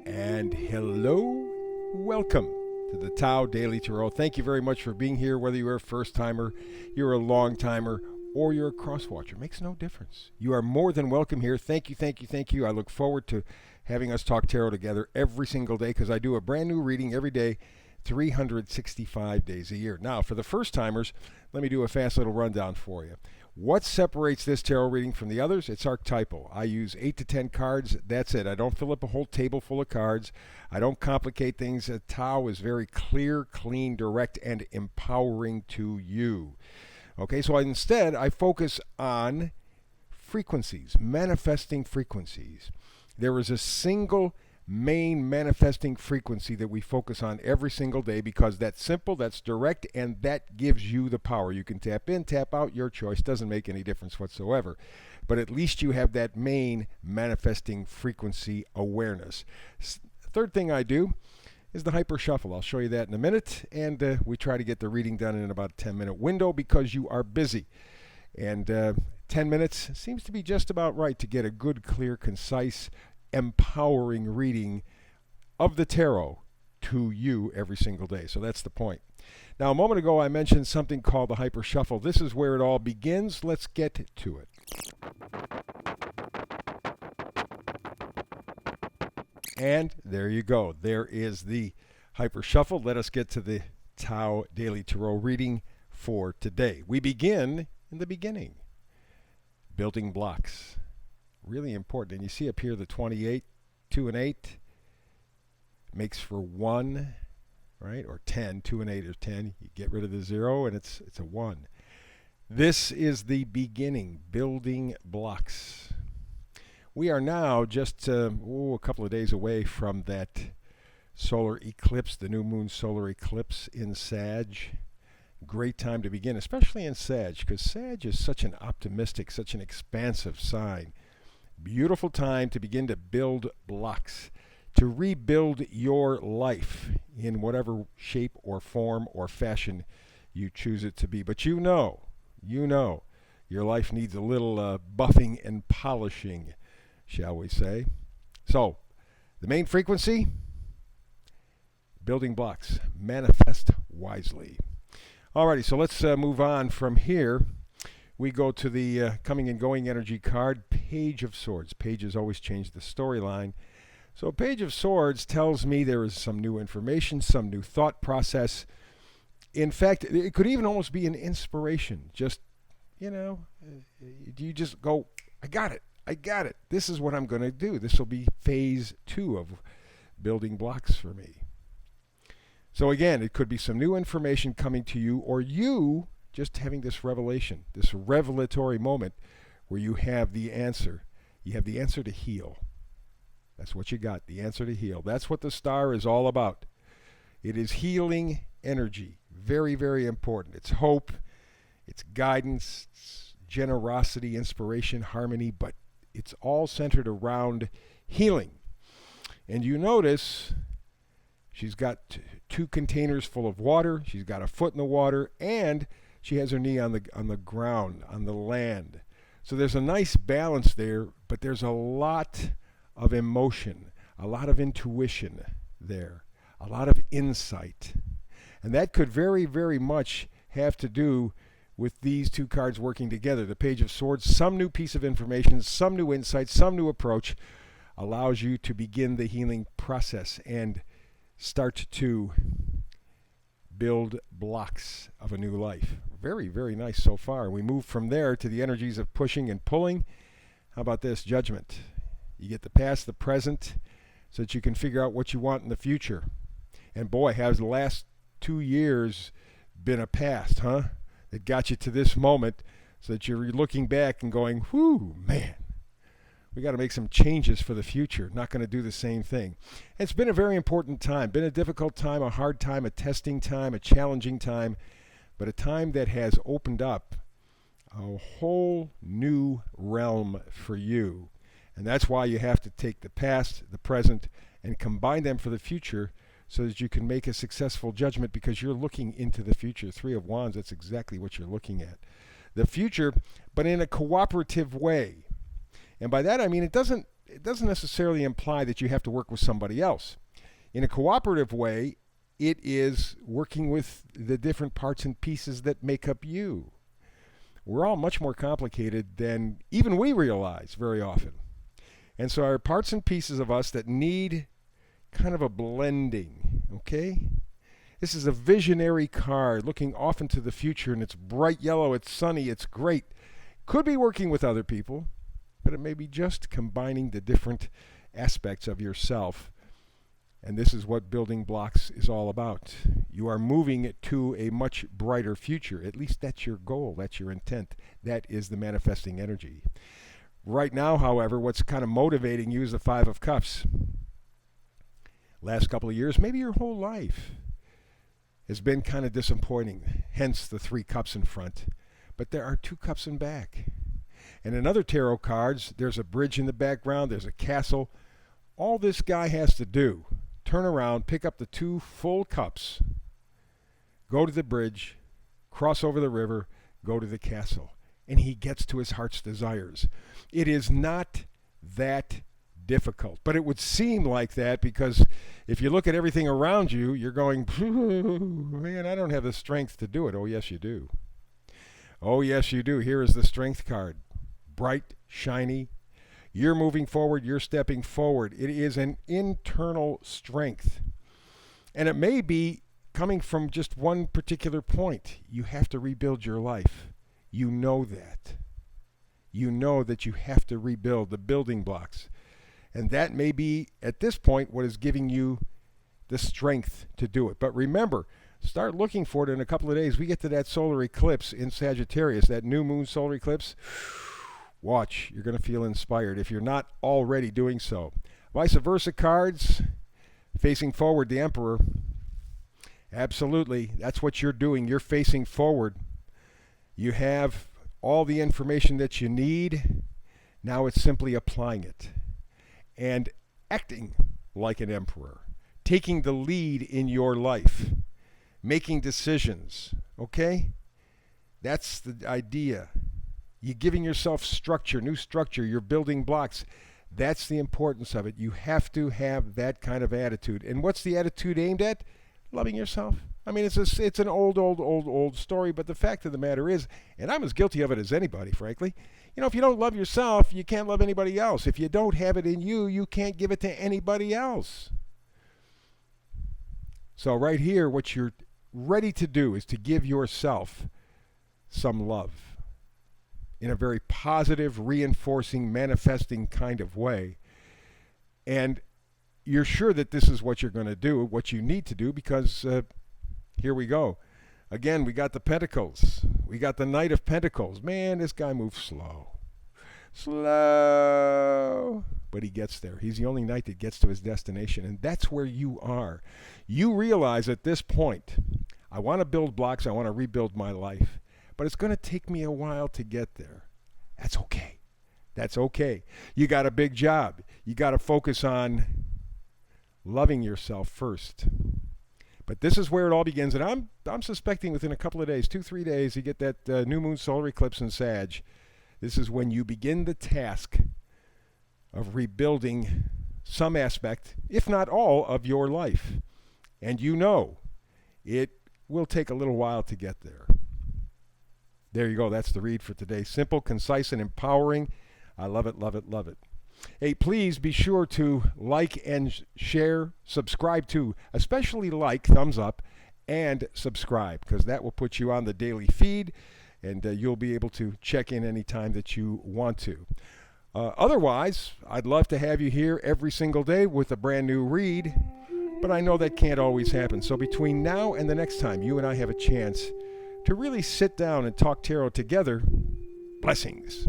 And hello, welcome to the Tao Daily Tarot. Thank you very much for being here, whether you're a first timer, you're a long timer, or you're a cross watcher. Makes no difference. You are more than welcome here. Thank you, thank you, thank you. I look forward to having us talk tarot together every single day because I do a brand new reading every day, 365 days a year. Now, for the first timers, let me do a fast little rundown for you. What separates this tarot reading from the others? It's archetypal. I use 8 to 10 cards. That's it. I don't fill up a whole table full of cards. I don't complicate things. Tao is very clear, clean, direct, and empowering to you. Okay, so instead, I focus on frequencies, manifesting frequencies. There is a single main manifesting frequency that we focus on every single day because that's simple, that's direct, and that gives you the power. You can tap in, tap out, your choice. Doesn't make any difference whatsoever. But at least you have that main manifesting frequency awareness. Third thing I do is the hyper shuffle. I'll show you that in a minute, and we try to get the reading done in about a 10-minute window because you are busy. And 10 minutes seems to be just about right to get a good, clear, concise, empowering reading of the tarot to you every single day. So that's the point. Now, a moment ago, I mentioned something called the hyper shuffle. This is where it all begins. Let's get to it. And there you go. There is the hyper shuffle. Let us get to the Tao Daily Tarot reading for today. We begin in the beginning. Building blocks. Really important. And you see up here the 28, 2 and 8 makes for 1, right? Or 10, 2 and 8 is 10. You get rid of the 0 and it's a 1. This is the beginning, building blocks. We are now just a couple of days away from that solar eclipse, the new moon solar eclipse in Sag. Great time to begin, especially in Sag, because Sag is such an optimistic, such an expansive sign. Beautiful time to begin to build blocks, to rebuild your life in whatever shape or form or fashion you choose it to be. But you know, your life needs a little buffing and polishing, shall we say. So, the main frequency, building blocks, manifest wisely. Alrighty, so let's move on from here. We go to the coming and going energy card, Page of Swords. Pages always change the storyline. So Page of Swords tells me there is some new information, some new thought process. In fact, it could even almost be an inspiration. Just, you just go, I got it. This is what I'm going to do. This will be phase 2 of building blocks for me. So again, it could be some new information coming to you, or you just having this revelation, this revelatory moment where you have the answer. You have the answer to heal. That's what you got, the answer to heal. That's what the star is all about. It is healing energy. Very, very important. It's hope, it's guidance, it's generosity, inspiration, harmony, but it's all centered around healing. And you notice she's got 2 containers full of water. She's got a foot in the water, and she has her knee on the ground, on the land. So there's a nice balance there, but there's a lot of emotion, a lot of intuition there, a lot of insight. And that could very, very much have to do with these 2 cards working together. The Page of Swords, some new piece of information, some new insight, some new approach allows you to begin the healing process and start to build blocks of a new life. Very, very nice so far. We move from there to the energies of pushing and pulling. How about this? Judgment. You get the past, the present, so that you can figure out what you want in the future. And boy, has the last 2 years been a past, huh? That got you to this moment so that you're looking back and going, whew, man, we got to make some changes for the future. Not going to do the same thing. It's been a very important time, been a difficult time, a hard time, a testing time, a challenging time, but a time that has opened up a whole new realm for you. And that's why you have to take the past, the present, and combine them for the future so that you can make a successful judgment because you're looking into the future. 3 of Wands, that's exactly what you're looking at. The future, but in a cooperative way. And by that I mean it doesn't it doesn't necessarily imply that you have to work with somebody else. In a cooperative way, it is working with the different parts and pieces that make up you. We're all much more complicated than even we realize very often. And so our parts and pieces of us that need kind of a blending, okay? This is a visionary card looking off into the future, and it's bright yellow, it's sunny, it's great. Could be working with other people, but it may be just combining the different aspects of yourself. And this is what building blocks is all about. You are moving it to a much brighter future. At least that's your goal, that's your intent. That is the manifesting energy. Right now, however, what's kind of motivating you is the Five of Cups. Last couple of years, maybe your whole life, has been kind of disappointing. Hence the 3 cups in front. But there are 2 cups in back. And in other tarot cards, there's a bridge in the background, there's a castle. All this guy has to do, turn around, pick up the 2 full cups, go to the bridge, cross over the river, go to the castle. And he gets to his heart's desires. It is not that difficult, but it would seem like that because if you look at everything around you, you're going, man, I don't have the strength to do it. Oh, yes, you do. Oh, yes, you do. Here is the strength card. Bright, shiny. You're moving forward. You're stepping forward. It is an internal strength. And it may be coming from just one particular point. You have to rebuild your life. You know that. You know that you have to rebuild the building blocks. And that may be, at this point, what is giving you the strength to do it. But remember, start looking for it in a couple of days. We get to that solar eclipse in Sagittarius, that new moon solar eclipse. Watch, you're going to feel inspired if you're not already doing so. Vice versa cards, facing forward, the Emperor. Absolutely, that's what you're doing. You're facing forward. You have all the information that you need. Now it's simply applying it and acting like an emperor, taking the lead in your life, making decisions, okay? That's the idea. You're giving yourself structure, new structure, you're building blocks. That's the importance of it. You have to have that kind of attitude. And what's the attitude aimed at? Loving yourself. I mean, it's an old story, but the fact of the matter is, and I'm as guilty of it as anybody, frankly, you know, if you don't love yourself, you can't love anybody else. If you don't have it in you, you can't give it to anybody else. So right here, what you're ready to do is to give yourself some love in a very positive, reinforcing, manifesting kind of way. And you're sure that this is what you're going to do, what you need to do, because here we go. Again, we got the Pentacles. We got the Knight of Pentacles. Man, this guy moves slow. Slow. But he gets there. He's the only knight that gets to his destination. And that's where you are. You realize at this point, I want to build blocks. I want to rebuild my life. But it's going to take me a while to get there. That's okay. That's okay. You got a big job. You got to focus on loving yourself first. But this is where it all begins, and I'm suspecting within a couple of days, 2-3 days, you get that new moon solar eclipse in Sag. This is when you begin the task of rebuilding some aspect, if not all, of your life. And you know it will take a little while to get there. There you go. That's the read for today. Simple, concise, and empowering. I love it, love it, love it. Hey, please be sure to like and share, subscribe to, especially like, thumbs up, and subscribe, because that will put you on the daily feed, and you'll be able to check in anytime that you want to. Otherwise, I'd love to have you here every single day with a brand new read, but I know that can't always happen. So between now and the next time you and I have a chance to really sit down and talk tarot together, blessings.